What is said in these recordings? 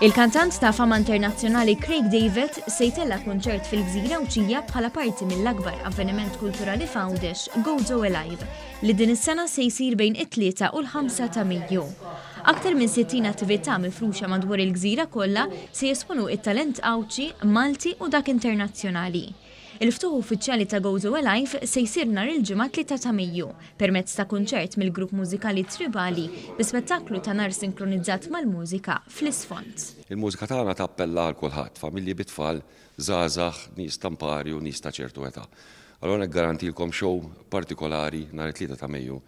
Il-kantant ta' fama internazzjonali Craig David se jtella konċert fil-Gżira Awċija bħala parti mill-akbar avveniment kulturali f'Għawdex Gozo Alive li din is-sena se jsir bejn it-3 u l-5 ta' Mejju. Aktar minn 60 attività mifruxa madwar il-Gżira kollha se jesponu it-talent Awċi, Malti u dak internazzjonali. Il-ftuħ uffiċjali ta' Gozo Alive se jsir nhar il-ġimgħa 3 ta' Mejju permezz ta' kunċert mill-grupp mużikali Tribali bi spettaklu ta' nar sinkronizzat mal-mużika fl-isfond. Il-mużika tagħna tappella għal kulħadd, familji bit-tfal, żgħażagħ, nies tampari u nies ta' ċertu età. Allura niggarantilkom show partikolari nhar it-3 ta' Mejju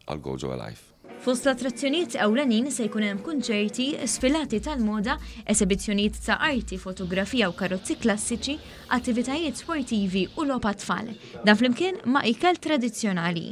għal Gozo Alive. Fost l-attrazzjonijiet ewlenin se jkun hemm kunċerti, sfilati tal-moda, esibizzjonijiet ta' arti, fotografija u karozzi klassiċi, attivitajiet sportivi u logħba tfal. Dan flimkien ma' ikel tradizzjonali.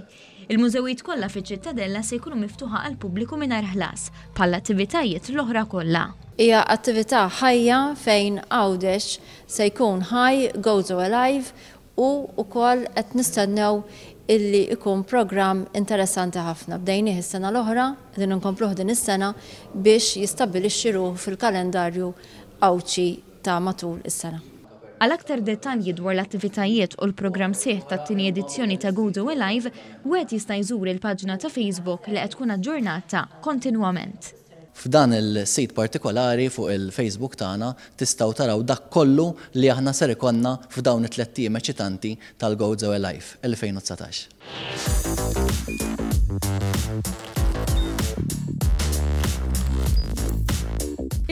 Il-mużewijiet kollha fiċ-Ċittadella se jkunu miftuħa għal pubbliku mingħajr ħlas, bħall attivitajiet l-oħra kollha. Hija attività ħajja fejn Għawdex se jkun ħaj Gozo Alive u wkoll qed nistennew illi ikun programm interessanti ħafna. Bdejnieh is-sena l-oħra, din inkompluh din is-sena biex jistabbilixxi ruħu fil-kalendarju Awċi ta' matul is-sena. Għal aktar dettalji dwar l-attivitajiet u l-programm sieħ tat-tieni edizzjoni ta' Gozo Alive, wieħed jista' jżur il-paġna ta' Facebook li qed tkun aġġornata kontinwament. F'dan il-sit partikolari fuq il-Facebook tagħna tistgħu taraw dak kollu li aħna ser ikonna f'dawn it-3 tiem eċitanti tal-Gozo Alive 2019.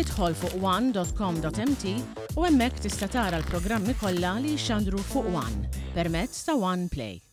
Idħol fuq one.com.mt u hemmhekk tista' tara l-programmi kollha li jxandru fuq One permezz ta' One Play.